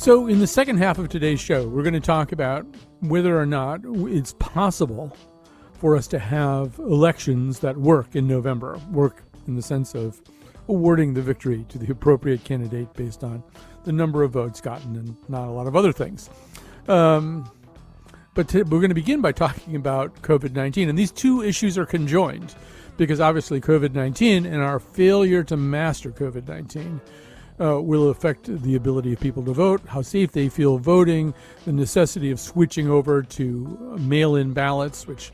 So in the second half of today's show, we're going to talk about whether or not it's possible for us to have elections that work in November, work in the sense of awarding the victory to the appropriate candidate based on the number of votes gotten and not a lot of other things. But we're going to begin by talking about COVID-19. And these two issues are conjoined because obviously COVID-19 and our failure to master COVID-19 will affect the ability of people to vote, how safe they feel voting, the necessity of switching over to mail-in ballots, which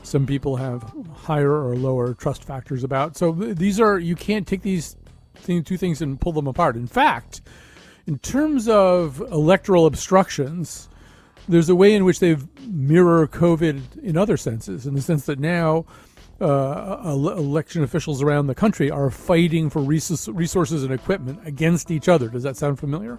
some people have higher or lower trust factors about. So these are, you can't take these two things and pull them apart. In fact, in terms of electoral obstructions, there's a way in which they mirror COVID in other senses, in the sense that now election officials around the country are fighting for resources and equipment against each other. Does that sound familiar?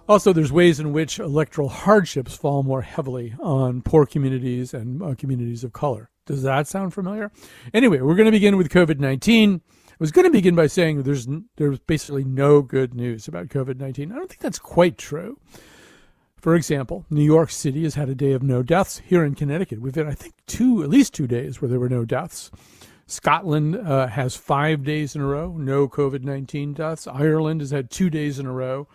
Also, there's ways in which electoral hardships fall more heavily on poor communities and communities of color. Does that sound familiar? Anyway, we're going to begin with COVID-19. I was going to begin by saying there's basically no good news about COVID-19. I don't think that's quite true. For example, New York City has had a day of no deaths. Here in Connecticut, we've had, I think, at least 2 days where there were no deaths. Scotland has 5 days in a row, no COVID-19 deaths. Ireland has had 2 days in a row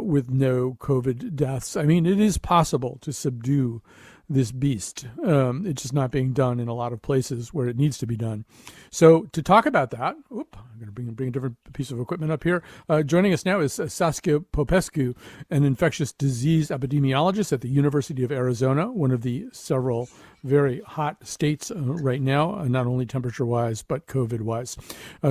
with no COVID deaths. I mean, it is possible to subdue this beast. It's just not being done in a lot of places where it needs to be done. So to talk about that, I'm going to bring a different piece of equipment up here. Joining us now is Saskia Popescu, an infectious disease epidemiologist at the University of Arizona, one of the several very hot states right now, not only temperature-wise, but COVID-wise.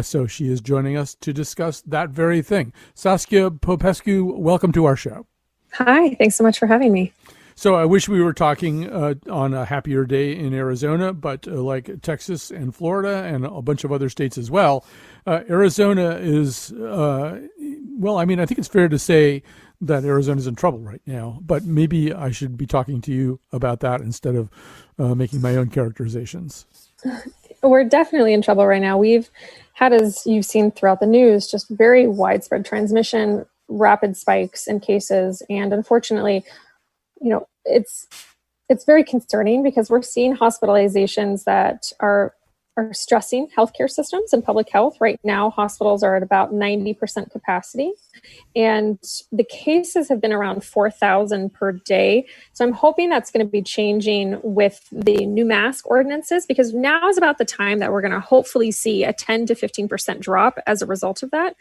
So she is joining us to discuss that very thing. Saskia Popescu, welcome to our show. Hi, thanks so much for having me. So I wish we were talking on a happier day in Arizona, but like Texas and Florida and a bunch of other states as well, Arizona is, I think it's fair to say that Arizona's in trouble right now, but maybe I should be talking to you about that instead of making my own characterizations. We're definitely in trouble right now. We've had, as you've seen throughout the news, just very widespread transmission, rapid spikes in cases, and unfortunately, it's very concerning because we're seeing hospitalizations that are stressing healthcare systems and public health. Right now, hospitals are at about 90% capacity, and the cases have been around 4,000 per day. So I'm hoping that's going to be changing with the new mask ordinances, because now is about the time that we're going to hopefully see a 10 to 15% drop as a result of that.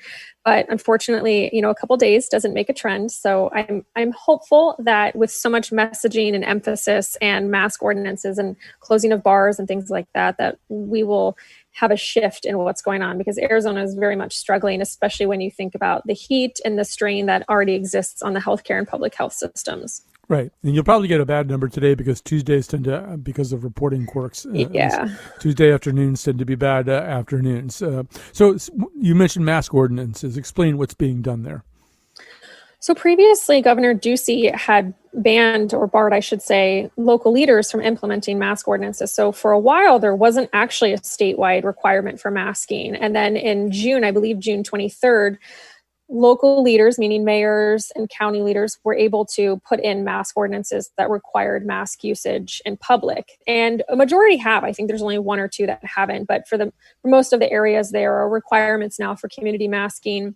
But unfortunately, a couple days doesn't make a trend. So I'm hopeful that with so much messaging and emphasis and mask ordinances and closing of bars and things like that, that we will have a shift in what's going on, because Arizona is very much struggling, especially when you think about the heat and the strain that already exists on the healthcare and public health systems. Right. And you'll probably get a bad number today because Tuesdays tend to, because of reporting quirks, Tuesday afternoons tend to be bad afternoons. So you mentioned mask ordinances. Explain what's being done there. So previously, Governor Ducey had banned, or barred, I should say, local leaders from implementing mask ordinances. So for a while, there wasn't actually a statewide requirement for masking. And then in June, I believe June 23rd, local leaders, meaning mayors and county leaders, were able to put in mask ordinances that required mask usage in public. And a majority have. I think there's only one or two that haven't. But for most of the areas, there are requirements now for community masking.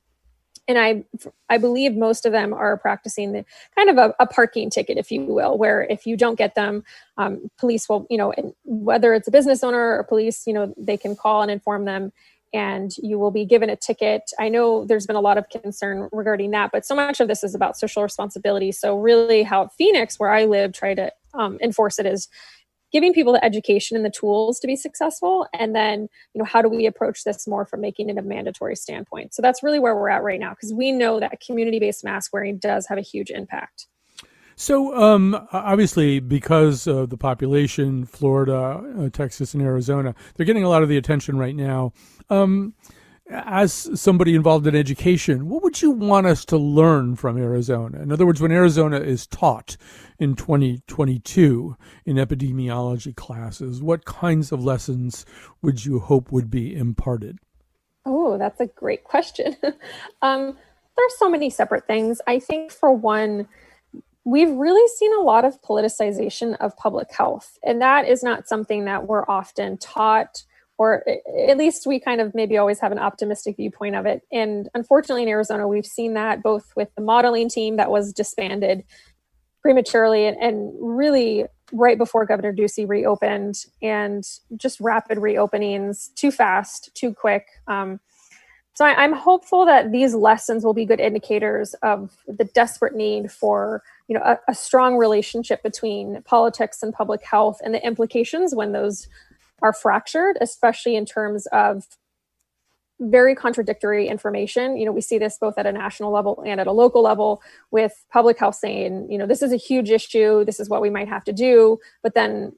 And I believe most of them are practicing the kind of a parking ticket, if you will, where if you don't get them, police will, whether it's a business owner or police, they can call and inform them, and you will be given a ticket. I know there's been a lot of concern regarding that, but so much of this is about social responsibility. So really how Phoenix, where I live, try to enforce it is giving people the education and the tools to be successful. And then, how do we approach this more from making it a mandatory standpoint? So that's really where we're at right now, because we know that community-based mask wearing does have a huge impact. So obviously, because of the population, Florida, Texas, and Arizona, they're getting a lot of the attention right now. As somebody involved in education, what would you want us to learn from Arizona? In other words, when Arizona is taught in 2022 in epidemiology classes, what kinds of lessons would you hope would be imparted? Oh, that's a great question. There's so many separate things. I think, for one, we've really seen a lot of politicization of public health, and that is not something that we're often taught, or at least we kind of maybe always have an optimistic viewpoint of it. And unfortunately, in Arizona, we've seen that both with the modeling team that was disbanded prematurely and really right before Governor Ducey reopened, and just rapid reopenings, too fast, too quick. So I'm hopeful that these lessons will be good indicators of the desperate need for, a strong relationship between politics and public health, and the implications when those are fractured, especially in terms of very contradictory information. We see this both at a national level and at a local level, with public health saying, this is a huge issue, this is what we might have to do. But then,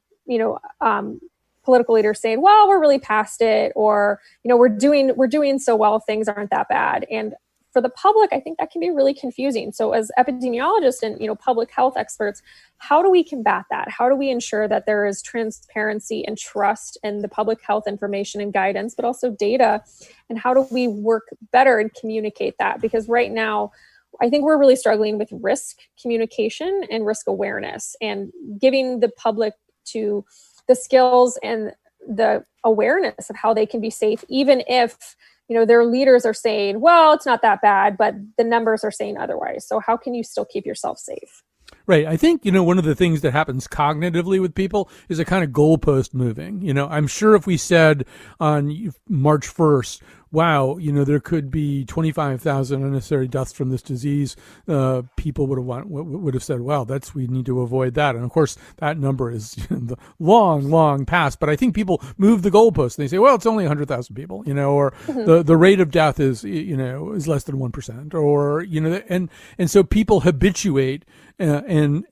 political leaders saying, well, we're really past it, or, we're doing so well, things aren't that bad. And for the public, I think that can be really confusing. So as epidemiologists and, public health experts, how do we combat that? How do we ensure that there is transparency and trust in the public health information and guidance, but also data? And how do we work better and communicate that? Because right now, I think we're really struggling with risk communication and risk awareness, and giving the public to the skills and the awareness of how they can be safe, even if, their leaders are saying, well, it's not that bad, but the numbers are saying otherwise. So how can you still keep yourself safe? Right. I think, one of the things that happens cognitively with people is a kind of goalpost moving. I'm sure if we said on March 1st, wow, there could be 25,000 unnecessary deaths from this disease, people would have said, wow, we need to avoid that. And of course, that number is the long past. But I think people move the goalpost and they say, well, it's only 100,000 people, or the rate of death is less than 1%, or, and so people habituate. And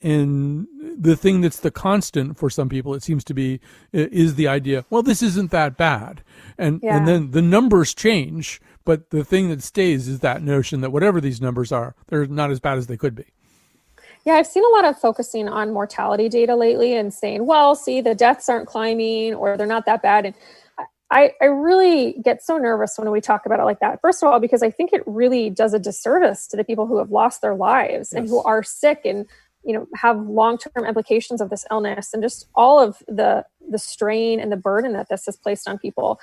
the thing that's the constant for some people, it seems to be, is the idea, well, this isn't that bad. And then the numbers change, but the thing that stays is that notion that whatever these numbers are, they're not as bad as they could be. Yeah, I've seen a lot of focusing on mortality data lately and saying, well, see, the deaths aren't climbing, or they're not that bad. And I really get so nervous when we talk about it like that. First of all, because I think it really does a disservice to the people who have lost their lives and who are sick and, have long-term implications of this illness, and just all of the strain and the burden that this has placed on people.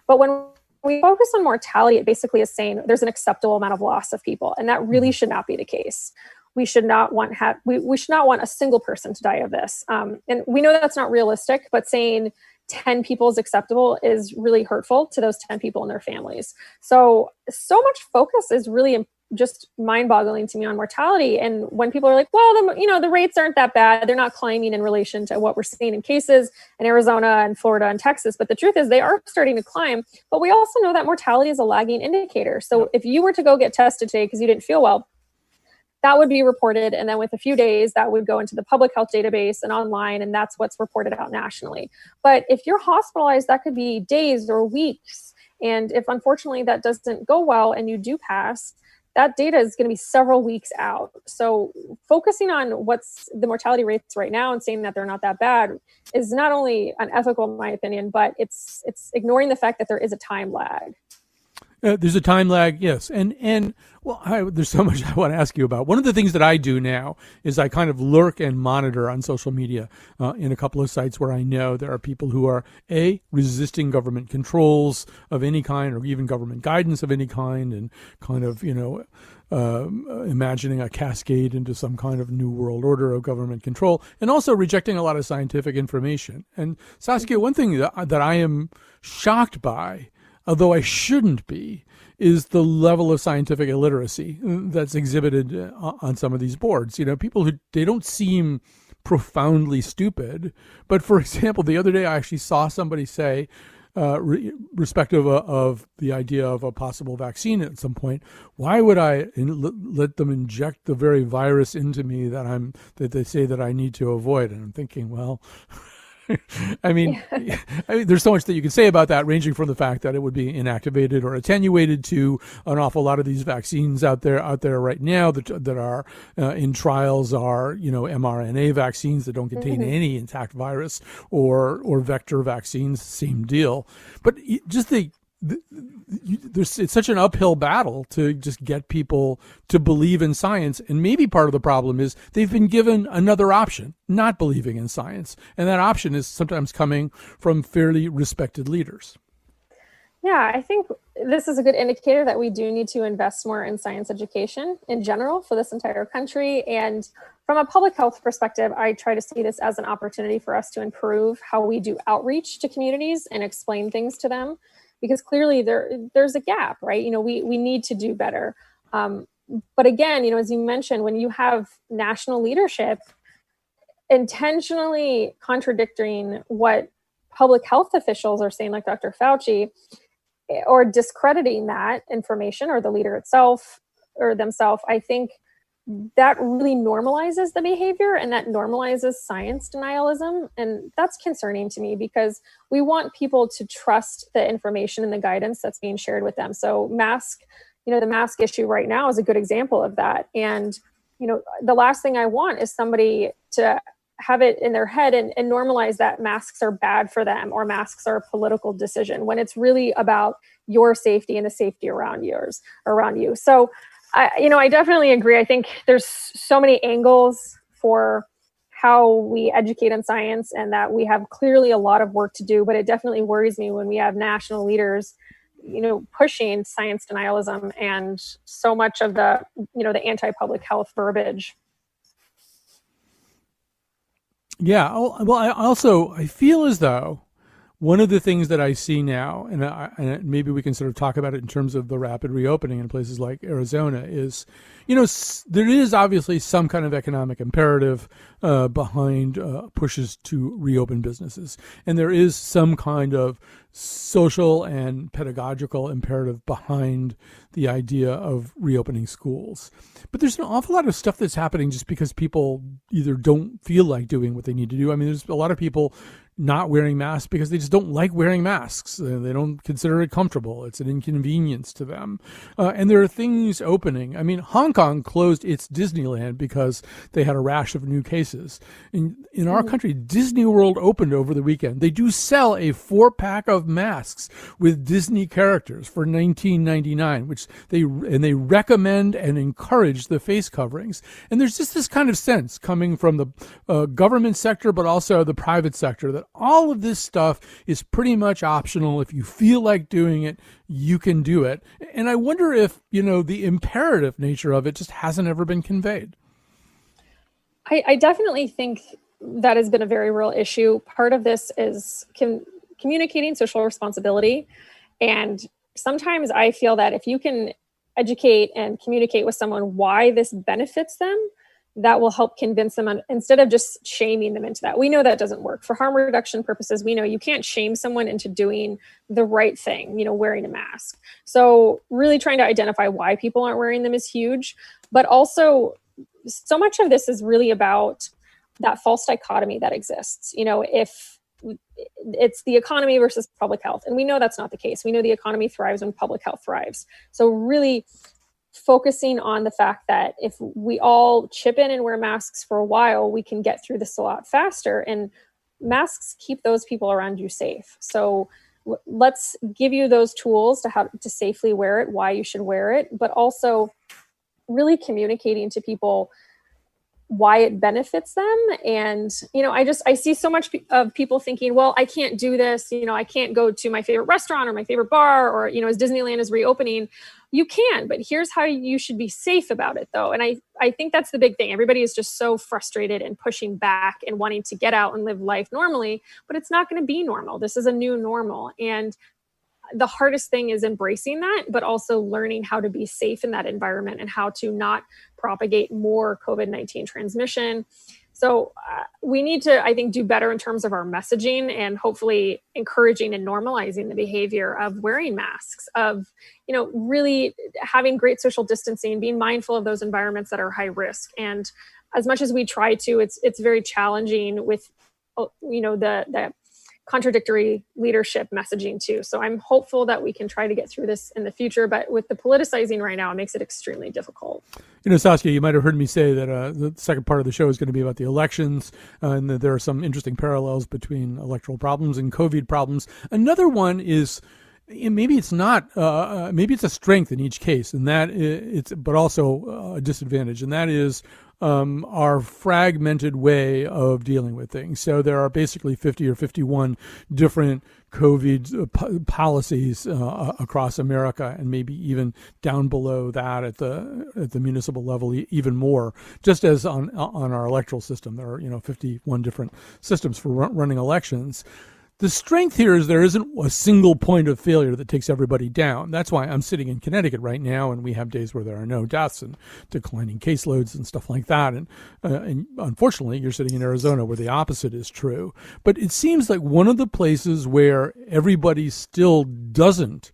But when we focus on mortality, it basically is saying there's an acceptable amount of loss of people. And that really should not be the case. We should not want we should not want a single person to die of this. And we know that's not realistic, but saying 10 people is acceptable is really hurtful to those 10 people and their families. So much focus is really just mind-boggling to me on mortality. And when people are like, well, the rates aren't that bad, they're not climbing in relation to what we're seeing in cases in Arizona and Florida and Texas. But the truth is they are starting to climb. But we also know that mortality is a lagging indicator. So if you were to go get tested today because you didn't feel well, that would be reported. And then with a few days, that would go into the public health database and online. And that's what's reported out nationally. But if you're hospitalized, that could be days or weeks. And if unfortunately that doesn't go well and you do pass, that data is going to be several weeks out. So focusing on what's the mortality rates right now and saying that they're not that bad is not only unethical, in my opinion, but it's ignoring the fact that there is a time lag. There's a time lag, yes. And there's so much I want to ask you about. One of the things that I do now is I kind of lurk and monitor on social media in a couple of sites where I know there are people who are, resisting government controls of any kind, or even government guidance of any kind, and kind of, imagining a cascade into some kind of new world order of government control, and also rejecting a lot of scientific information. And Saskia, one thing that I am shocked by, although I shouldn't be, is the level of scientific illiteracy that's exhibited on some of these boards. People who, they don't seem profoundly stupid. But for example, the other day I actually saw somebody say, respective of the idea of a possible vaccine at some point, why would I let them inject the very virus into me that they say that I need to avoid? And I'm thinking, well, I mean, there's so much that you can say about that, ranging from the fact that it would be inactivated or attenuated to an awful lot of these vaccines out there right now that are in trials are, mRNA vaccines that don't contain any intact virus, or vector vaccines, same deal. But just the it's such an uphill battle to just get people to believe in science. And maybe part of the problem is they've been given another option, not believing in science. And that option is sometimes coming from fairly respected leaders. Yeah, I think this is a good indicator that we do need to invest more in science education in general for this entire country. And from a public health perspective, I try to see this as an opportunity for us to improve how we do outreach to communities and explain things to them, because clearly there's a gap, right? We need to do better. But again, as you mentioned, when you have national leadership intentionally contradicting what public health officials are saying, like Dr. Fauci, or discrediting that information or the leader itself or themselves, I think that really normalizes the behavior, and that normalizes science denialism. And that's concerning to me, because we want people to trust the information and the guidance that's being shared with them. So the mask issue right now is a good example of that. And, the last thing I want is somebody to have it in their head and normalize that masks are bad for them or masks are a political decision, when it's really about your safety and the safety around you. So, I definitely agree. I think there's so many angles for how we educate in science, and that we have clearly a lot of work to do, but it definitely worries me when we have national leaders, pushing science denialism and so much of the anti-public health verbiage. Yeah. Well, I feel as though one of the things that I see now, and maybe we can sort of talk about it in terms of the rapid reopening in places like Arizona, is, there is obviously some kind of economic imperative behind pushes to reopen businesses. And there is some kind of social and pedagogical imperative behind the idea of reopening schools. But there's an awful lot of stuff that's happening just because people either don't feel like doing what they need to do. I mean, there's a lot of people not wearing masks because they just don't like wearing masks. They don't consider it comfortable. It's an inconvenience to them. And there are things opening. I mean, Hong Kong closed its Disneyland because they had a rash of new cases. In our country, Disney World opened over the weekend. They do sell a 4-pack of masks with Disney characters for $19.99, which they recommend and encourage the face coverings. And there's just this kind of sense coming from the government sector, but also the private sector, that all of this stuff is pretty much optional. If you feel like doing it, you can do it. And I wonder if, the imperative nature of it just hasn't ever been conveyed. I definitely think that has been a very real issue. Part of this is communicating social responsibility. And sometimes I feel that if you can educate and communicate with someone why this benefits them, that will help convince them instead of just shaming them into that. We know that doesn't work. For harm reduction purposes, we know you can't shame someone into doing the right thing, wearing a mask. So really trying to identify why people aren't wearing them is huge. But also, so much of this is really about that false dichotomy that exists. If it's the economy versus public health, and we know that's not the case. We know the economy thrives when public health thrives. So really focusing on the fact that if we all chip in and wear masks for a while, we can get through this a lot faster, and masks keep those people around you safe. So let's give you those tools to how to safely wear it, why you should wear it, but also really communicating to people why it benefits them. And, I see so much of people thinking, well, I can't do this. I can't go to my favorite restaurant or my favorite bar, or, as Disneyland is reopening. You can, but here's how you should be safe about it, though. And I think that's the big thing. Everybody is just so frustrated and pushing back and wanting to get out and live life normally, but it's not going to be normal. This is a new normal. And the hardest thing is embracing that, but also learning how to be safe in that environment and how to not propagate more COVID-19 transmission. So we need to, I think, do better in terms of our messaging and hopefully encouraging and normalizing the behavior of wearing masks, of, really having great social distancing, being mindful of those environments that are high risk. And as much as we try to, it's very challenging with, the contradictory leadership messaging too. So I'm hopeful that we can try to get through this in the future, but with the politicizing right now, it makes it extremely difficult. Saskia, you might have heard me say that the second part of the show is going to be about the elections, and that there are some interesting parallels between electoral problems and COVID problems. Another one is maybe it's not. Maybe it's a strength in each case, and that it's, but also a disadvantage, and that is our fragmented way of dealing with things. So there are basically 50 or 51 different COVID policies across America, and maybe even down below that at the municipal level, even more. Just as on our electoral system, there are 51 different systems for running elections. The strength here is there isn't a single point of failure that takes everybody down. That's why I'm sitting in Connecticut right now, and we have days where there are no deaths and declining caseloads and stuff like that. And unfortunately, you're sitting in Arizona where the opposite is true. But it seems like one of the places where everybody still doesn't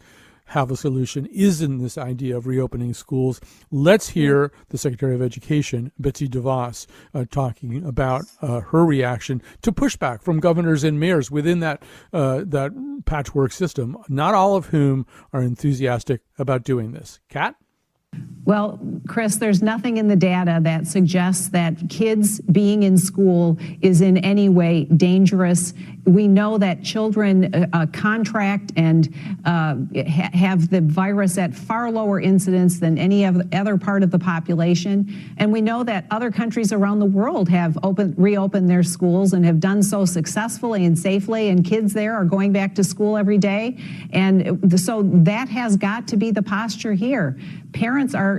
have a solution is in this idea of reopening schools. Let's hear the Secretary of Education, Betsy DeVos, talking about her reaction to pushback from governors and mayors within that patchwork system, not all of whom are enthusiastic about doing this. Kat? Well, Chris, there's nothing in the data that suggests that kids being in school is in any way dangerous. We know that children contract and have the virus at far lower incidence than any other part of the population. And we know that other countries around the world have reopened their schools and have done so successfully and safely, and kids there are going back to school every day. And so that has got to be the posture here. Parents are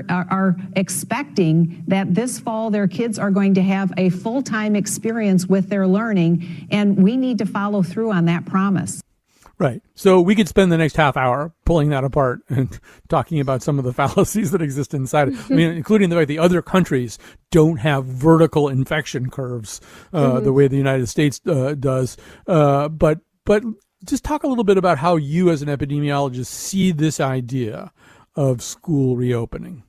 expecting that this fall their kids are going to have a full-time experience with their learning, and we need to follow through on that promise. Right. So we could spend the next half hour pulling that apart and talking about some of the fallacies that exist inside it. I mean, including the fact the other countries don't have vertical infection curves the way the United States does. But just talk a little bit about how you as an epidemiologist see this idea of school reopening.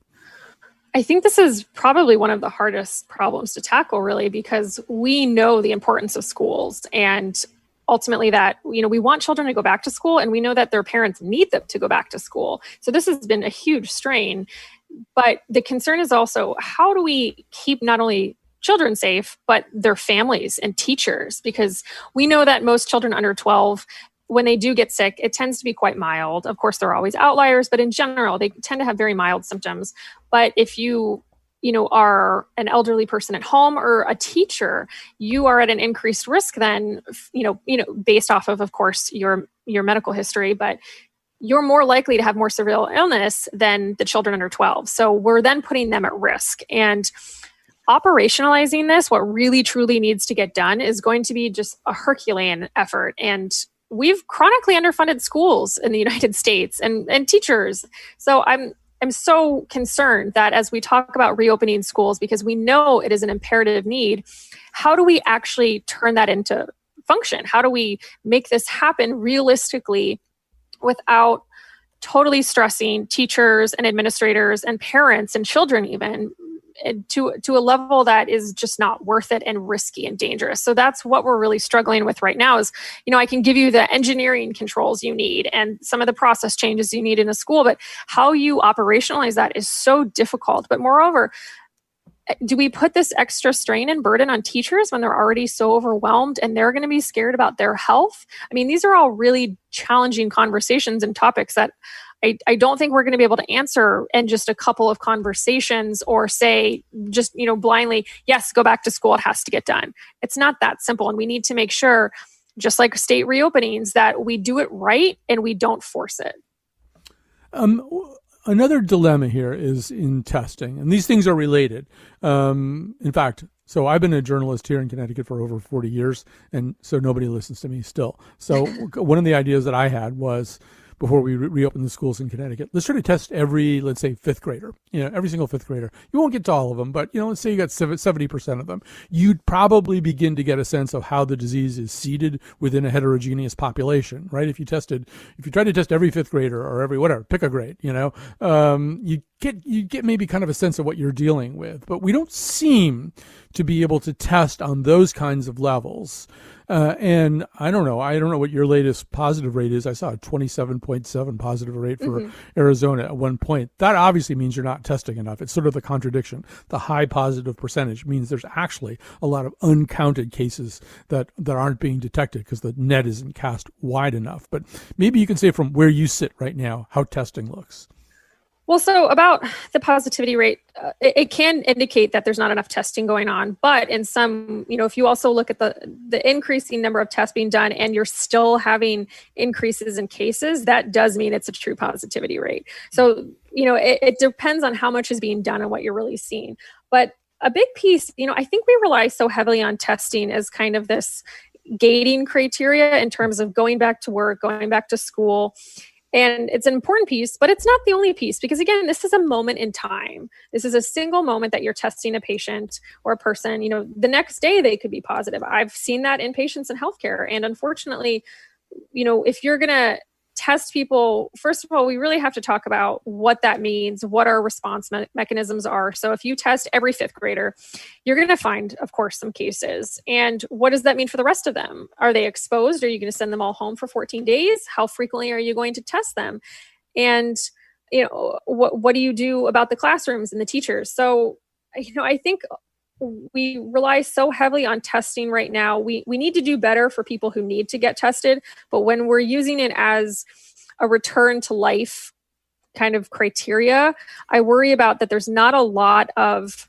I think this is probably one of the hardest problems to tackle, really, because we know the importance of schools, and ultimately that, we want children to go back to school, and we know that their parents need them to go back to school. So this has been a huge strain. But the concern is also, how do we keep not only children safe, but their families and teachers? Because we know that most children under 12, when they do get sick, it tends to be quite mild. Of course, there are always outliers, but in general, they tend to have very mild symptoms. But if you are an elderly person at home or a teacher, you are at an increased risk then, based off of course, your medical history, but you're more likely to have more severe illness than the children under 12. So we're then putting them at risk. And operationalizing this, what really truly needs to get done is going to be just a Herculean effort. And we've chronically underfunded schools in the United States and teachers. So I'm so concerned that as we talk about reopening schools, because we know it is an imperative need, how do we actually turn that into function? How do we make this happen realistically without totally stressing teachers and administrators and parents and children even to a level that is just not worth it and risky and dangerous? So that's what we're really struggling with right now is, I can give you the engineering controls you need and some of the process changes you need in a school, but how you operationalize that is so difficult. But moreover, do we put this extra strain and burden on teachers when they're already so overwhelmed and they're going to be scared about their health? I mean, these are all really challenging conversations and topics that I don't think we're going to be able to answer in just a couple of conversations or say just, blindly, yes, go back to school. It has to get done. It's not that simple. And we need to make sure, just like state reopenings, that we do it right and we don't force it. Another dilemma here is in testing, and these things are related. In fact, so I've been a journalist here in Connecticut for over 40 years, and so nobody listens to me still. So one of the ideas that I had was, before we reopen the schools in Connecticut, let's try to test every, let's say, fifth grader, every single fifth grader. You won't get to all of them, but, let's say you got 70% of them. You'd probably begin to get a sense of how the disease is seeded within a heterogeneous population, right? If you tried to test every fifth grader or every whatever, pick a grade, you get maybe kind of a sense of what you're dealing with, but we don't seem to be able to test on those kinds of levels. And I don't know what your latest positive rate is. I saw a 27.7 positive rate for Arizona at one point. That obviously means you're not testing enough. It's sort of the contradiction. The high positive percentage means there's actually a lot of uncounted cases that aren't being detected because the net isn't cast wide enough. But maybe you can say from where you sit right now how testing looks. Well, so about the positivity rate, it can indicate that there's not enough testing going on. But in some, if you also look at the increasing number of tests being done and you're still having increases in cases, that does mean it's a true positivity rate. So, it depends on how much is being done and what you're really seeing. But a big piece, I think we rely so heavily on testing as kind of this gating criteria in terms of going back to work, going back to school. And it's an important piece, but it's not the only piece because, again, this is a moment in time. This is a single moment that you're testing a patient or a person. The next day they could be positive. I've seen that in patients in healthcare. And unfortunately, if you're going to test people, first of all, we really have to talk about what that means, what our response mechanisms are. So if you test every fifth grader, you're going to find, of course, some cases. And what does that mean for the rest of them? Are they exposed? Are you going to send them all home for 14 days? How frequently are you going to test them? And, what do you do about the classrooms and the teachers? So, I think we rely so heavily on testing right now. We need to do better for people who need to get tested. But when we're using it as a return to life kind of criteria, I worry about that there's not a lot of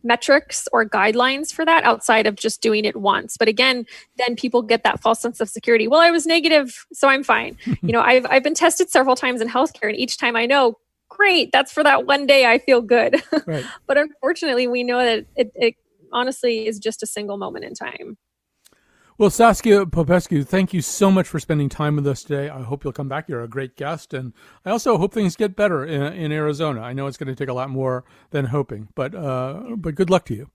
metrics or guidelines for that outside of just doing it once. But again, then people get that false sense of security. Well, I was negative, so I'm fine. I've been tested several times in healthcare, and each time I know, great, that's for that one day I feel good. Right. But unfortunately, we know that it honestly is just a single moment in time. Well, Saskia Popescu, thank you so much for spending time with us today. I hope you'll come back. You're a great guest. And I also hope things get better in Arizona. I know it's going to take a lot more than hoping, but good luck to you.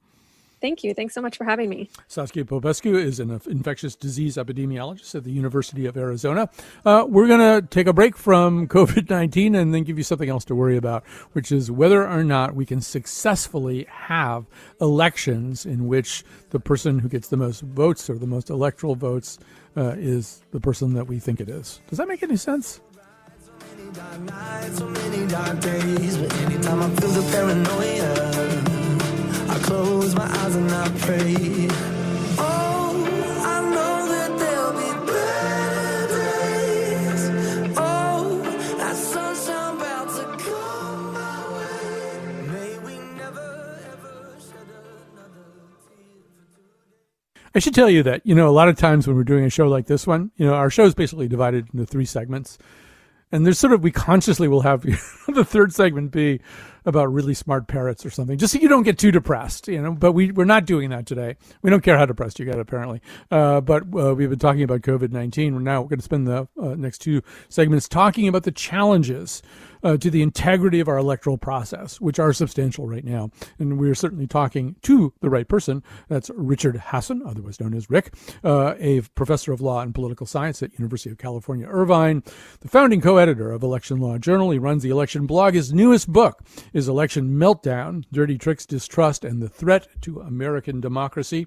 Thank you. Thanks so much for having me. Saskia Popescu is an infectious disease epidemiologist at the University of Arizona. We're going to take a break from COVID-19 and then give you something else to worry about, which is whether or not we can successfully have elections in which the person who gets the most votes or the most electoral votes is the person that we think it is. Does that make any sense? Dark nights, so many dark days, but anytime I feel the paranoia, I close my eyes and I pray. Oh, I know that there'll be better days. Oh, that sunshine about to come my way. May we never ever shed another tear for today. I should tell you that, a lot of times when we're doing a show like this one, our show is basically divided into 3 segments. And there's we consciously will have the third segment be about really smart parrots or something, just so you don't get too depressed, but we're not doing that today. We don't care how depressed you get, apparently. But we've been talking about COVID-19. We're going to spend the next 2 segments talking about the challenges to the integrity of our electoral process, which are substantial right now. And we're certainly talking to the right person. That's Richard Hasson, otherwise known as Rick, a professor of law and political science at University of California, Irvine, the founding co-editor of Election Law Journal. He runs the election blog. His newest book is Election Meltdown, Dirty Tricks, Distrust, and the Threat to American Democracy.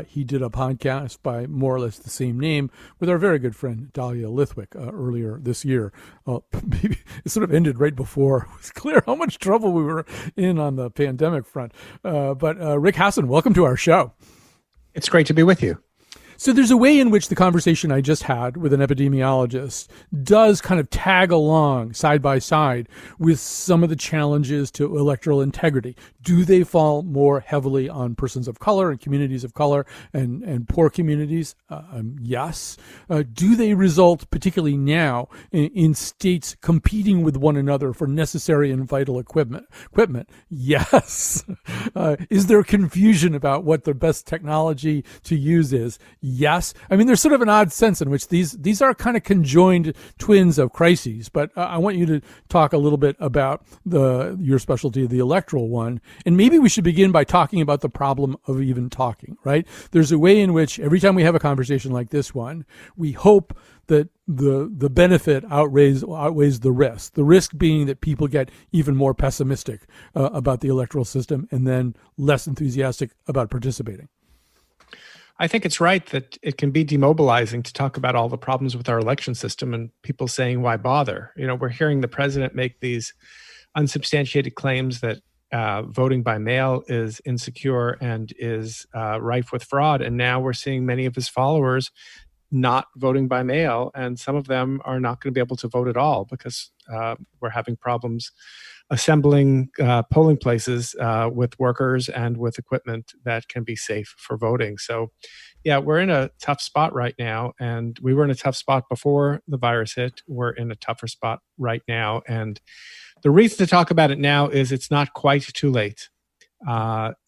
He did a podcast by more or less the same name with our very good friend Dahlia Lithwick earlier this year. Maybe it sort of ended right before it was clear how much trouble we were in on the pandemic front. But Rick Hasson, welcome to our show. It's great to be with you. So there's a way in which the conversation I just had with an epidemiologist does kind of tag along side by side with some of the challenges to electoral integrity. Do they fall more heavily on persons of color and communities of color and poor communities? Yes. Do they result, particularly now, in states competing with one another for necessary and vital equipment? Yes. Is there confusion about what the best technology to use is? yes. I mean, there's sort of an odd sense in which these are kind of conjoined twins of crises. But I want you to talk a little bit about your specialty, the electoral one, and maybe we should begin by talking about the problem of even talking. Right? There's a way in which every time we have a conversation like this one, we hope that the benefit outweighs the risk. The risk being that people get even more pessimistic about the electoral system and then less enthusiastic about participating. I think it's right that it can be demobilizing to talk about all the problems with our election system and people saying, why bother? We're hearing the president make these unsubstantiated claims that voting by mail is insecure and is rife with fraud. And now we're seeing many of his followers not voting by mail, and some of them are not going to be able to vote at all because we're having problems assembling polling places with workers and with equipment that can be safe for voting. So, yeah, we're in a tough spot right now, and we were in a tough spot before the virus hit. We're in a tougher spot right now, and the reason to talk about it now is it's not quite too late.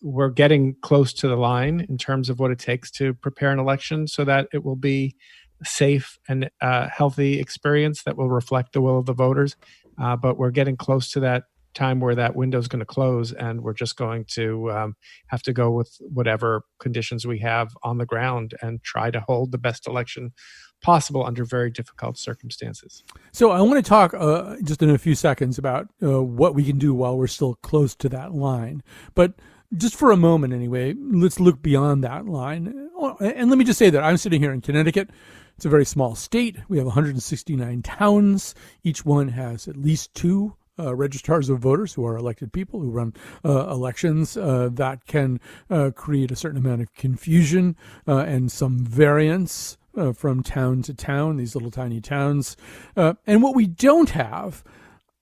We're getting close to the line in terms of what it takes to prepare an election so that it will be a safe and healthy experience that will reflect the will of the voters. But we're getting close to that time where that window is going to close, and we're just going to have to go with whatever conditions we have on the ground and try to hold the best election possible under very difficult circumstances. So I want to talk just in a few seconds about what we can do while we're still close to that line. But just for a moment anyway, let's look beyond that line. And let me just say that I'm sitting here in Connecticut. It's a very small state. We have 169 towns. Each one has at least two registrars of voters who are elected people who run elections. That can create a certain amount of confusion and some variance from town to town, these little tiny towns. And what we don't have,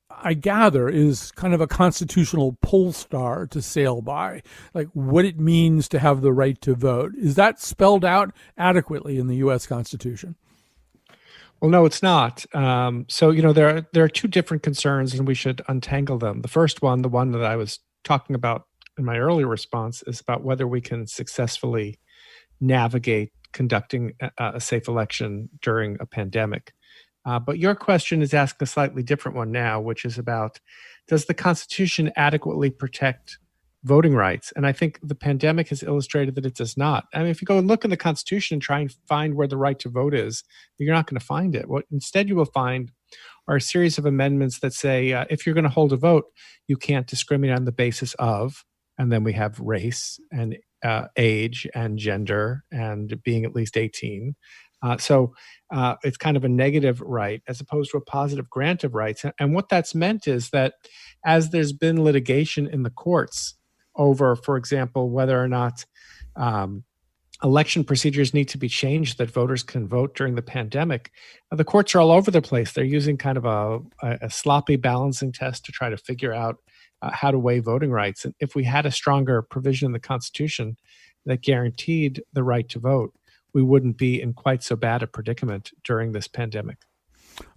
I gather, is kind of a constitutional pole star to sail by, like what it means to have the right to vote. Is that spelled out adequately in the U.S. Constitution? Well, no, it's not. So, there are two different concerns, and we should untangle them. The first one, the one that I was talking about in my earlier response, is about whether we can successfully navigate conducting a safe election during a pandemic. But your question is asking a slightly different one now, which is about, does the Constitution adequately protect voting rights? And I think the pandemic has illustrated that it does not. I mean, if you go and look in the Constitution and try and find where the right to vote is, you're not going to find it. What instead you will find are a series of amendments that say, if you're going to hold a vote, you can't discriminate on the basis of, and then we have race and age and gender and being at least 18. So it's kind of a negative right as opposed to a positive grant of rights. And what that's meant is that as there's been litigation in the courts over, for example, whether or not election procedures need to be changed that voters can vote during the pandemic, the courts are all over the place. They're using kind of a sloppy balancing test to try to figure out how to weigh voting rights. And if we had a stronger provision in the Constitution that guaranteed the right to vote, we wouldn't be in quite so bad a predicament during this pandemic.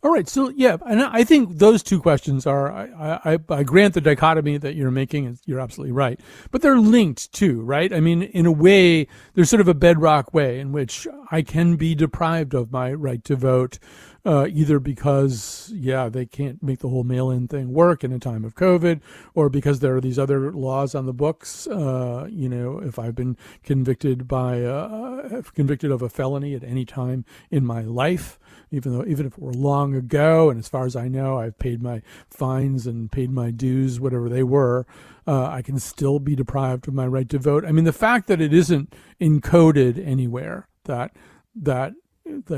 All right. So, yeah, and I think those two questions are, I grant the dichotomy that you're making. You're absolutely right. But they're linked too, right? I mean, in a way, there's sort of a bedrock way in which I can be deprived of my right to vote, either because, they can't make the whole mail-in thing work in a time of COVID, or because there are these other laws on the books. If I've been convicted of a felony at any time in my life, even if it were long ago, and as far as I know, I've paid my fines and paid my dues, whatever they were, I can still be deprived of my right to vote. I mean, the fact that it isn't encoded anywhere that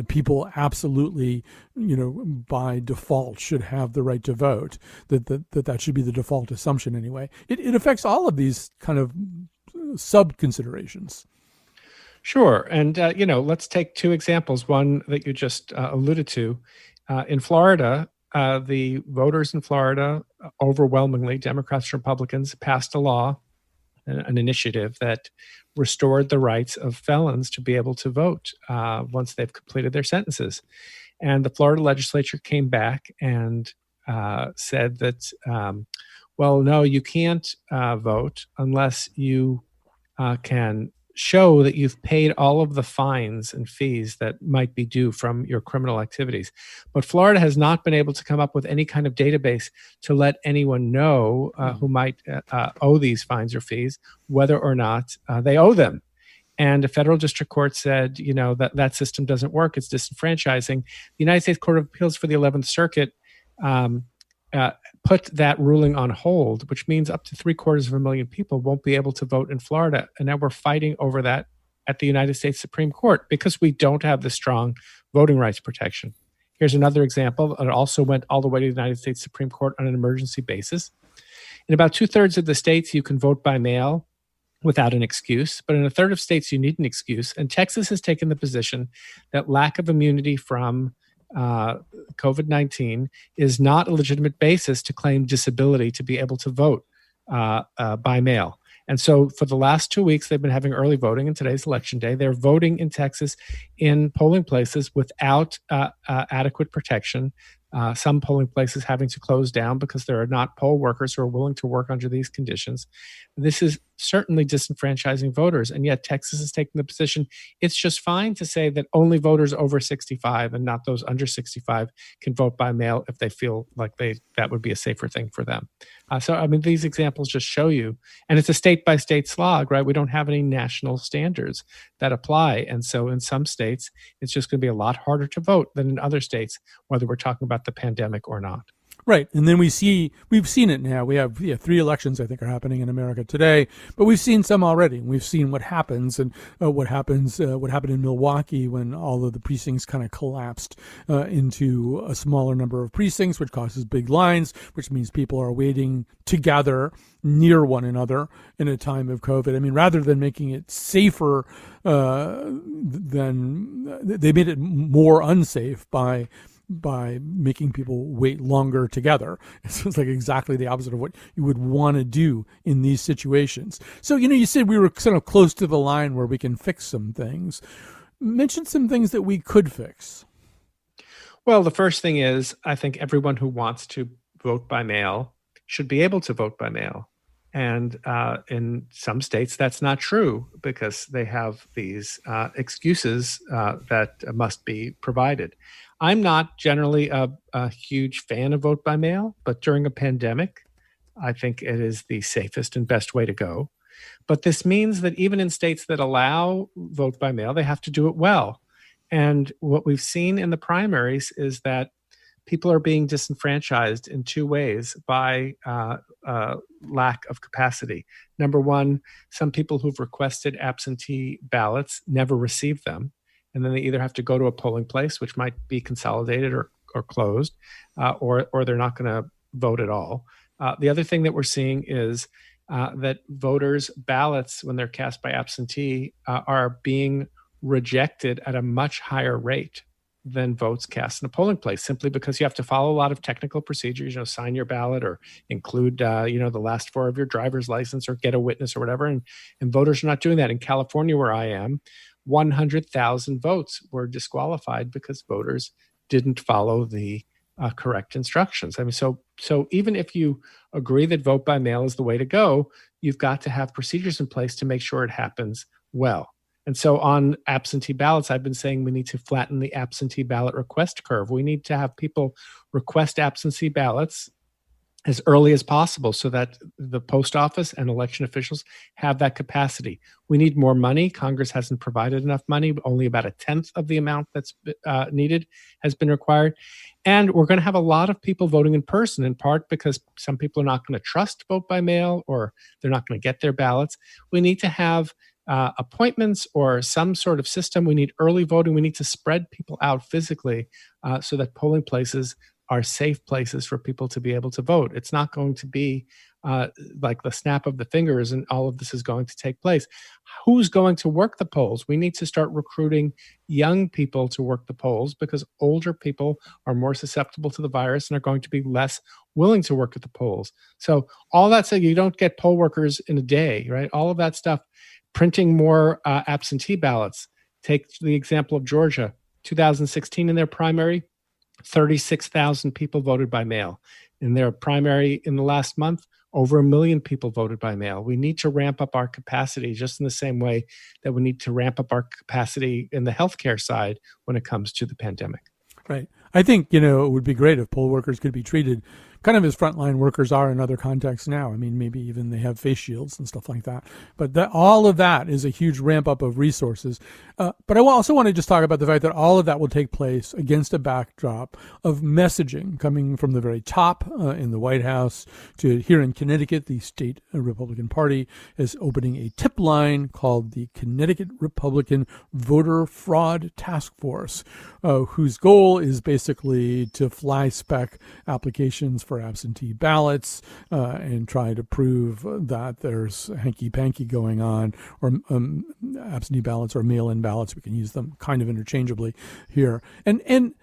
people absolutely, by default should have the right to vote, that should be the default assumption anyway. It affects all of these kind of sub-considerations. Sure. And, let's take two examples. One that you just alluded to. In Florida, the voters in Florida, overwhelmingly Democrats and Republicans, passed a law, an initiative that restored the rights of felons to be able to vote once they've completed their sentences. And the Florida legislature came back and said that, no, you can't vote unless you can show that you've paid all of the fines and fees that might be due from your criminal activities. But Florida has not been able to come up with any kind of database to let anyone know who might owe these fines or fees, whether or not they owe them. And a federal district court said, that system doesn't work. It's disenfranchising. The United States Court of Appeals for the 11th Circuit put that ruling on hold, which means up to 750,000 people won't be able to vote in Florida. And now we're fighting over that at the United States Supreme Court because we don't have the strong voting rights protection. Here's another example. It also went all the way to the United States Supreme Court on an emergency basis. In about 2/3 of the states, you can vote by mail without an excuse, but in a third of states, you need an excuse. And Texas has taken the position that lack of immunity from COVID-19 is not a legitimate basis to claim disability to be able to vote by mail. And so for the last 2 weeks, they've been having early voting, and today's election day. They're voting in Texas in polling places without adequate protection. Some polling places having to close down because there are not poll workers who are willing to work under these conditions. This is certainly disenfranchising voters, and yet Texas is taking the position it's just fine to say that only voters over 65 and not those under 65 can vote by mail if they feel like that would be a safer thing for them. These examples just show you, and it's a state-by-state slog, right? We don't have any national standards that apply, and so in some states, it's just going to be a lot harder to vote than in other states, whether we're talking about the pandemic or not. Right. And then we've seen it now. We have 3 elections, I think, are happening in America today, but we've seen some already. We've seen what happens and what happened in Milwaukee when all of the precincts kind of collapsed into a smaller number of precincts, which causes big lines, which means people are waiting together near one another in a time of COVID. I mean, rather than making it safer, they made it more unsafe by making people wait longer together. It's like exactly the opposite of what you would want to do in these situations. So, you said we were kind of close to the line where we can fix some things. Mention some things that we could fix. Well, the first thing is, I think everyone who wants to vote by mail should be able to vote by mail. And in some states, that's not true because they have these excuses that must be provided. I'm not generally a huge fan of vote by mail, but during a pandemic, I think it is the safest and best way to go. But this means that even in states that allow vote by mail, they have to do it well. And what we've seen in the primaries is that people are being disenfranchised in 2 ways by lack of capacity. Number one, some people who've requested absentee ballots never receive them. And then they either have to go to a polling place, which might be consolidated or closed, or they're not going to vote at all. The other thing that we're seeing is that voters' ballots, when they're cast by absentee, are being rejected at a much higher rate than votes cast in a polling place, simply because you have to follow a lot of technical procedures, sign your ballot or include, the last 4 of your driver's license or get a witness or whatever. And voters are not doing that. In California, where I am, 100,000 votes were disqualified because voters didn't follow the correct instructions. I mean, so even if you agree that vote by mail is the way to go, you've got to have procedures in place to make sure it happens well. And so on absentee ballots, I've been saying we need to flatten the absentee ballot request curve. We need to have people request absentee ballots as early as possible so that the post office and election officials have that capacity. We need more money. Congress hasn't provided enough money. Only about 1/10 of the amount that's needed has been required. And we're going to have a lot of people voting in person, in part because some people are not going to trust vote by mail or they're not going to get their ballots. We need to have appointments or some sort of system. We need early voting. We need to spread people out physically so that polling places are safe places for people to be able to vote. It's not going to be like the snap of the fingers and all of this is going to take place. Who's going to work the polls? We need to start recruiting young people to work the polls because older people are more susceptible to the virus and are going to be less willing to work at the polls. So all that said, you don't get poll workers in a day, right? All of that stuff, printing more absentee ballots. Take the example of Georgia, 2016 in their primary, 36,000 people voted by mail. In their primary in the last month, Over 1 million people voted by mail. We need to ramp up our capacity just in the same way that we need to ramp up our capacity in the healthcare side when it comes to the pandemic. Right. I think, it would be great if poll workers could be treated kind of as frontline workers are in other contexts now. I mean, maybe even they have face shields and stuff like that. But all of that is a huge ramp up of resources. But I also want to just talk about the fact that all of that will take place against a backdrop of messaging coming from the very top in the White House to here in Connecticut. The state Republican Party is opening a tip line called the Connecticut Republican Voter Fraud Task Force, whose goal is basically to fly spec applications for absentee ballots and try to prove that there's hanky-panky going on, or absentee ballots or mail-in ballots. We can use them kind of interchangeably here. And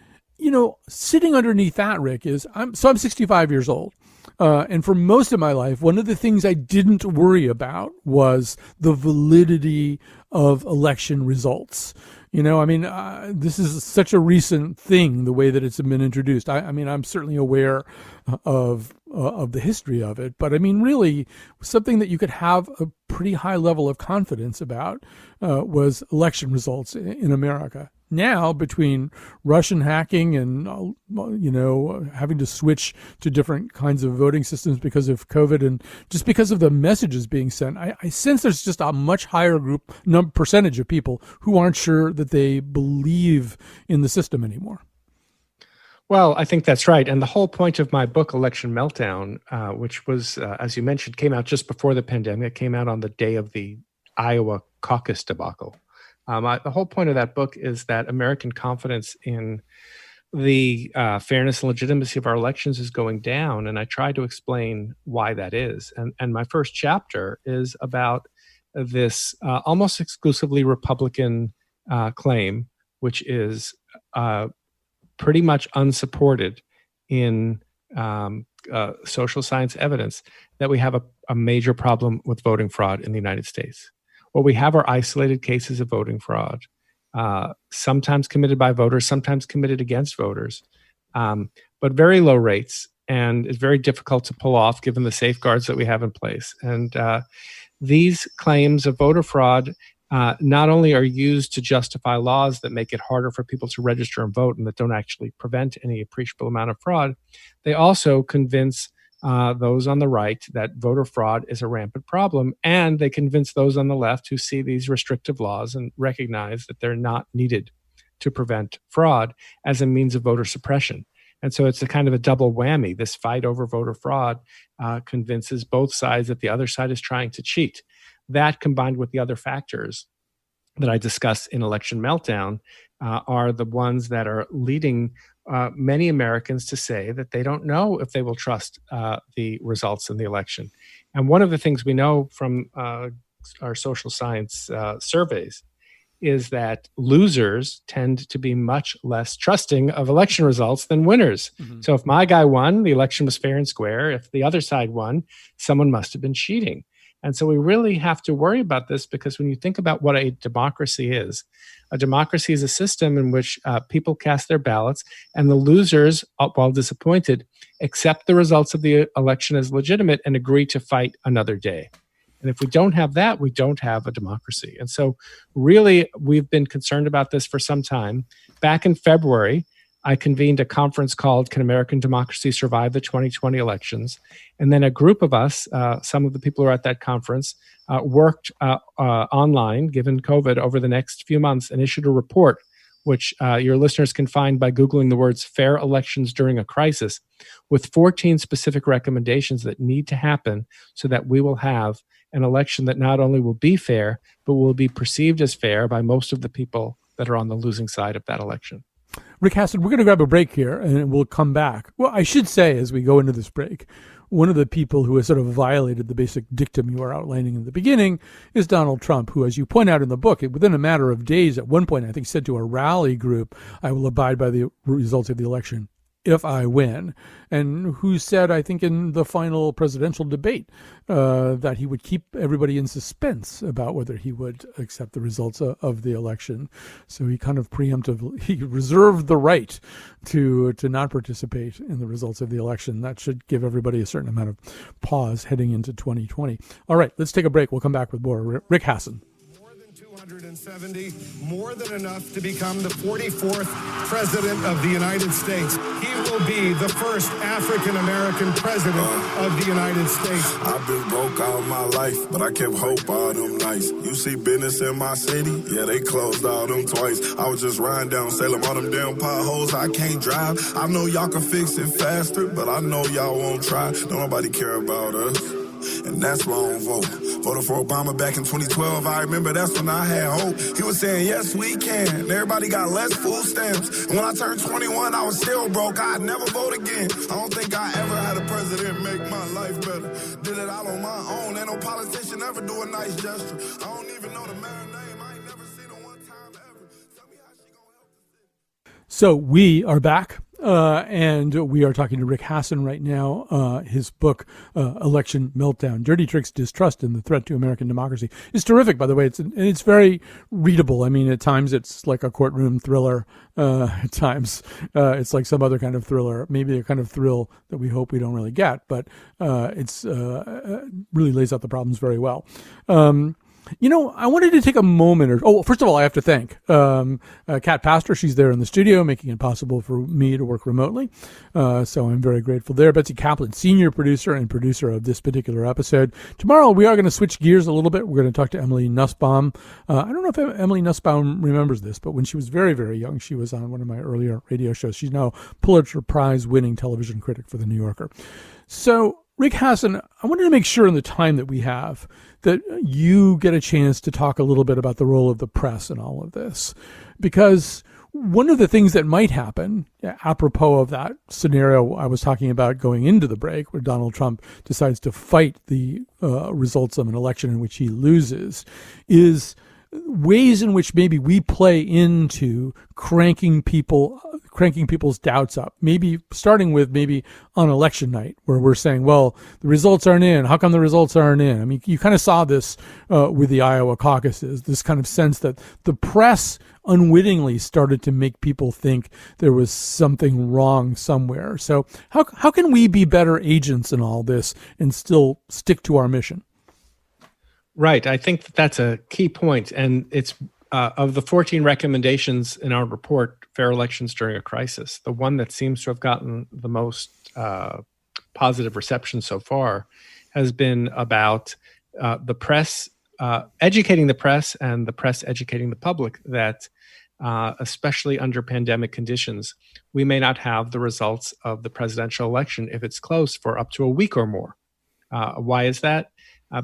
sitting underneath that, Rick, is I'm 65 years old. And for most of my life, one of the things I didn't worry about was the validity of election results. This is such a recent thing, the way that it's been introduced. I'm certainly aware of the history of it, but really something that you could have a pretty high level of confidence about was election results in America. Now, between Russian hacking and, having to switch to different kinds of voting systems because of COVID and just because of the messages being sent, I sense there's just a much higher percentage of people who aren't sure that they believe in the system anymore. Well, I think that's right. And the whole point of my book, Election Meltdown, which was, as you mentioned, came out just before the pandemic. It came out on the day of the Iowa caucus debacle. The whole point of that book is that American confidence in the fairness and legitimacy of our elections is going down, and I try to explain why that is. And my first chapter is about this almost exclusively Republican claim, which is pretty much unsupported in social science evidence, that we have a major problem with voting fraud in the United States. What we have are isolated cases of voting fraud, sometimes committed by voters, sometimes committed against voters, but very low rates, and it's very difficult to pull off given the safeguards that we have in place. And these claims of voter fraud not only are used to justify laws that make it harder for people to register and vote and that don't actually prevent any appreciable amount of fraud, they also convince those on the right that voter fraud is a rampant problem, and they convince those on the left who see these restrictive laws and recognize that they're not needed to prevent fraud as a means of voter suppression. And so it's a kind of a double whammy. This fight over voter fraud convinces both sides that the other side is trying to cheat. That, combined with the other factors that I discuss in Election Meltdown, are the ones that are leading many Americans to say that they don't know if they will trust the results in the election. And one of the things we know from our social science surveys is that losers tend to be much less trusting of election results than winners. Mm-hmm. So if my guy won, the election was fair and square. If the other side won, someone must have been cheating. And so we really have to worry about this, because when you think about what a democracy is a system in which people cast their ballots, and the losers, while disappointed, accept the results of the election as legitimate and agree to fight another day. And if we don't have that, we don't have a democracy. And so really, we've been concerned about this for some time. Back in February, I convened a conference called Can American Democracy Survive the 2020 Elections? And then a group of us, some of the people who are at that conference, worked online, given COVID, over the next few months and issued a report, which your listeners can find by Googling the words "fair elections during a crisis," with 14 specific recommendations that need to happen so that we will have an election that not only will be fair, but will be perceived as fair by most of the people that are on the losing side of that election. Rick Hassett, we're going to grab a break here and we'll come back. Well, I should say, as we go into this break, one of the people who has sort of violated the basic dictum you were outlining in the beginning is Donald Trump, who, as you point out in the book, within a matter of days, at one point, I think, said to a rally group, "I will abide by the results of the election if I win, and who said, I think in the final presidential debate, that he would keep everybody in suspense about whether he would accept the results of the election. So he kind of he reserved the right to not participate in the results of the election. That should give everybody a certain amount of pause heading into 2020. All right, let's take a break. We'll come back with more. Rick Hasson. 270, more than enough to become the 44th president of the United States. He will be the first African-American president of the United States. I've been broke all my life, but I kept hope all them nights. You see business in my city? Yeah, they closed all them twice. I was just riding down Salem, all them damn potholes. I can't drive. I know y'all can fix it faster, but I know y'all won't try. Don't nobody care about us. And that's why I don't vote. Voted for Obama back in 2012. I remember that's when I had hope. He was saying, yes, we can. Everybody got less food stamps. And when I turned 21, I was still broke. I'd never vote again. I don't think I ever had a president make my life better. Did it all on my own. Ain't no politician ever do a nice gesture. I don't even know the man's name. I ain't never seen him one time ever. Tell me how she gonna help the city. So we are back. And we are talking to Rick Hasson right now. His book, Election Meltdown, Dirty Tricks, Distrust, and the Threat to American Democracy is terrific, by the way. It's very readable. I mean, at times it's like a courtroom thriller. At times it's like some other kind of thriller, maybe a kind of thrill that we hope we don't really get, but it's really lays out the problems very well. I wanted to take a moment first of all, I have to thank Kat Pastor. She's there in the studio making it possible for me to work remotely. So I'm very grateful there. Betsy Kaplan, senior producer and producer of this particular episode. Tomorrow we are going to switch gears a little bit. We're going to talk to Emily Nussbaum. I don't know if Emily Nussbaum remembers this, but when she was very, very young, she was on one of my earlier radio shows. She's now Pulitzer Prize winning television critic for The New Yorker. So Rick Hasson, I wanted to make sure in the time that we have that you get a chance to talk a little bit about the role of the press in all of this. Because one of the things that might happen, apropos of that scenario I was talking about going into the break, where Donald Trump decides to fight the results of an election in which he loses, is ways in which maybe we play into cranking people's doubts up, maybe starting with maybe on election night where we're saying, well, the results aren't in. How come the results aren't in? I mean, you kind of saw this with the Iowa caucuses, this kind of sense that the press unwittingly started to make people think there was something wrong somewhere. So how can we be better agents in all this and still stick to our mission? Right. I think that's a key point. And it's of the 14 recommendations in our report, Fair Elections During a Crisis, the one that seems to have gotten the most positive reception so far has been about the press, educating the press and the press educating the public that especially under pandemic conditions, we may not have the results of the presidential election if it's close for up to a week or more. Why is that?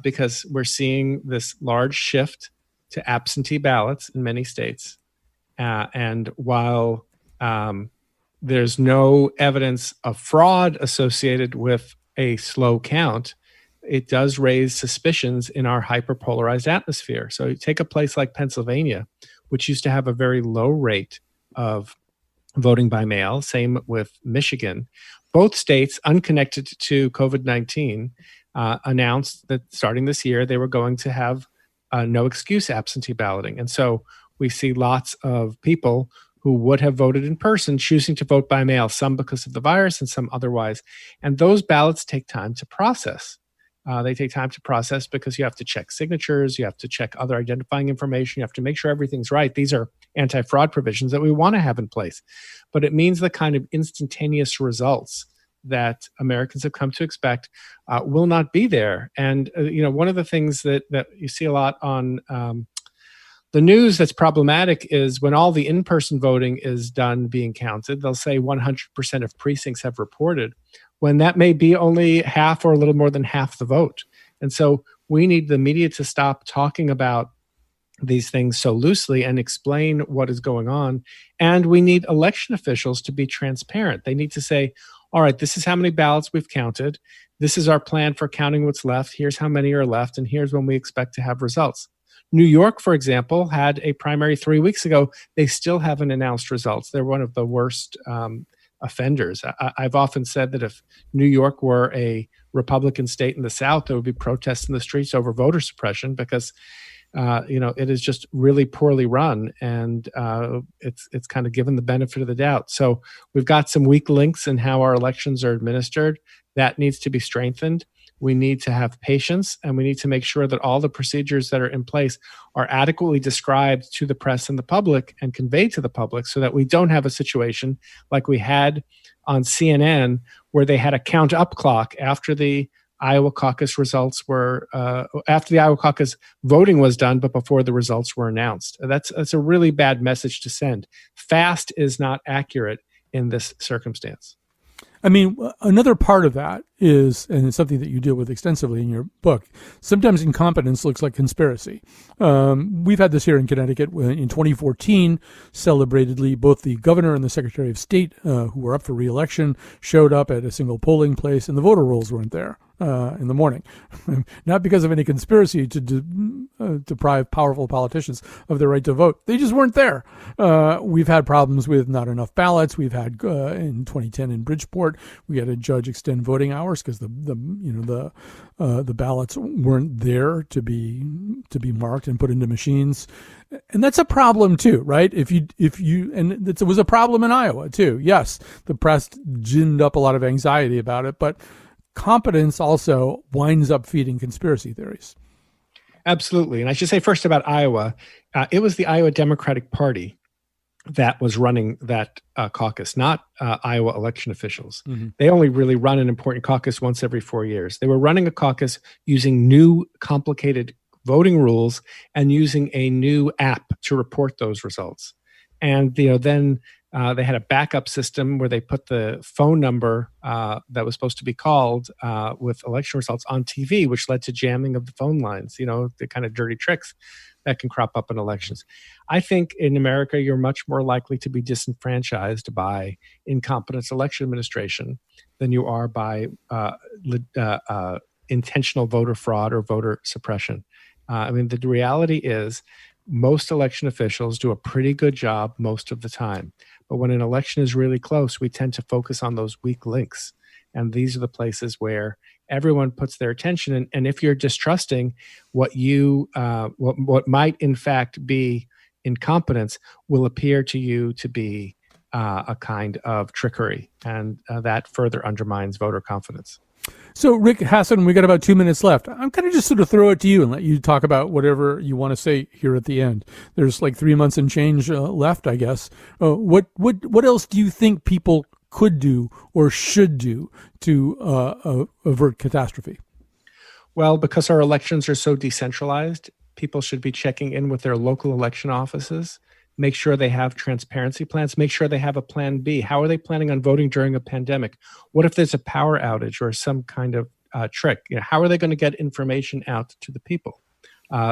Because we're seeing this large shift to absentee ballots in many states. And while there's no evidence of fraud associated with a slow count, it does raise suspicions in our hyperpolarized atmosphere. So you take a place like Pennsylvania, which used to have a very low rate of voting by mail, same with Michigan. Both states, unconnected to COVID-19, announced that starting this year, they were going to have no excuse absentee balloting. And so we see lots of people who would have voted in person choosing to vote by mail, some because of the virus and some otherwise. And those ballots take time to process. They take time to process because you have to check signatures, you have to check other identifying information, you have to make sure everything's right. These are anti-fraud provisions that we want to have in place. But it means the kind of instantaneous results that Americans have come to expect will not be there. And one of the things that you see a lot on the news that's problematic is when all the in-person voting is done being counted, they'll say 100% of precincts have reported, when that may be only half or a little more than half the vote. And so we need the media to stop talking about these things so loosely and explain what is going on. And we need election officials to be transparent. They need to say, all right, this is how many ballots we've counted. This is our plan for counting what's left. Here's how many are left. And here's when we expect to have results. New York, for example, had a primary 3 weeks ago. They still haven't announced results. They're one of the worst offenders. I've often said that if New York were a Republican state in the South, there would be protests in the streets over voter suppression because it is just really poorly run, and it's kind of given the benefit of the doubt. So we've got some weak links in how our elections are administered. That needs to be strengthened. We need to have patience, and we need to make sure that all the procedures that are in place are adequately described to the press and the public and conveyed to the public so that we don't have a situation like we had on CNN where they had a count up clock after the Iowa caucus results were, after the Iowa caucus voting was done, but before the results were announced. That's a really bad message to send. Fast is not accurate in this circumstance. I mean, another part of that is, and it's something that you deal with extensively in your book, sometimes incompetence looks like conspiracy. We've had this here in Connecticut in 2014, celebratedly, both the governor and the secretary of state who were up for re-election showed up at a single polling place and the voter rolls weren't there in the morning. Not because of any conspiracy to deprive powerful politicians of their right to vote. They just weren't there. We've had problems with not enough ballots. We've had in 2010 in Bridgeport, we had a judge extend voting hours because the ballots weren't there to be marked and put into machines. And that's a problem too, right? If you and it was a problem in Iowa too. Yes, the press ginned up a lot of anxiety about it, but competence also winds up feeding conspiracy theories. Absolutely. And I should say first about Iowa, it was the Iowa Democratic Party that was running that caucus, not Iowa election officials. Mm-hmm. They only really run an important caucus once every 4 years. They were running a caucus using new complicated voting rules and using a new app to report those results. And then they had a backup system where they put the phone number that was supposed to be called with election results on TV, which led to jamming of the phone lines, the kind of dirty tricks that can crop up in elections. I think in America, you're much more likely to be disenfranchised by incompetent election administration than you are by intentional voter fraud or voter suppression. The reality is most election officials do a pretty good job most of the time. But when an election is really close, we tend to focus on those weak links. And these are the places where everyone puts their attention in. And if you're distrusting what might in fact be incompetence, will appear to you to be a kind of trickery. And that further undermines voter confidence. So, Rick Hasen, we got about 2 minutes left. I'm going to just sort of throw it to you and let you talk about whatever you want to say here at the end. There's like 3 months and change left, I guess. What else do you think people could do or should do to avert catastrophe? Well, because our elections are so decentralized, people should be checking in with their local election offices. Make sure they have transparency plans. Make sure they have a plan B. How are they planning on voting during a pandemic? What if there's a power outage or some kind of trick? How are they going to get information out to the people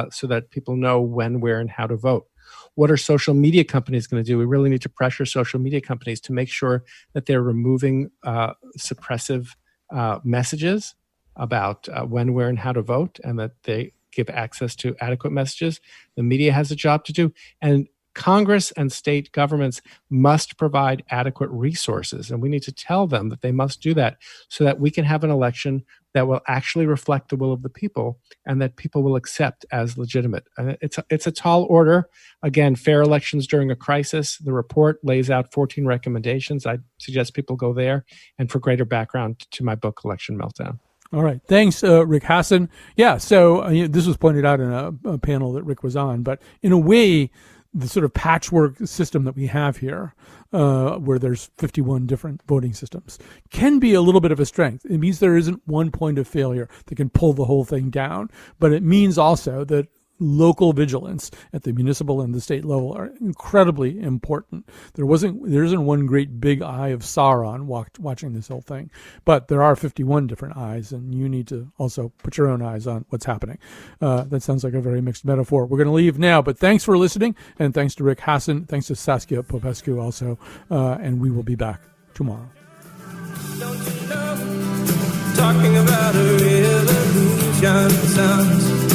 so that people know when, where, and how to vote? What are social media companies going to do? We really need to pressure social media companies to make sure that they're removing suppressive messages about when, where, and how to vote, and that they give access to adequate messages. The media has a job to do. And Congress and state governments must provide adequate resources, and we need to tell them that they must do that so that we can have an election that will actually reflect the will of the people and that people will accept as legitimate. And it's a tall order. Again, fair elections during a crisis. The report lays out 14 recommendations. I suggest people go there, and for greater background to my book, Election Meltdown. All right. Thanks, Rick Hasen. Yeah, so this was pointed out in a panel that Rick was on, but in a way, the sort of patchwork system that we have here, where there's 51 different voting systems, can be a little bit of a strength. It means there isn't one point of failure that can pull the whole thing down, but it means also that local vigilance at the municipal and the state level are incredibly important. There isn't one great big eye of Sauron watching this whole thing, but there are 51 different eyes, and you need to also put your own eyes on what's happening. That sounds like a very mixed metaphor. We're going to leave now, but thanks for listening, and thanks to Rick Hasen, thanks to Saskia Popescu also, and we will be back tomorrow. Don't you know, talking about a revolution sounds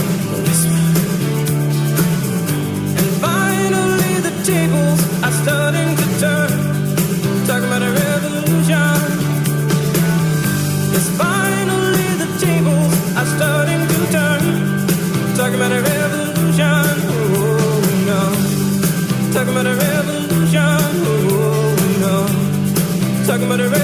tables are starting to turn. Talking about a revolution. nothing but a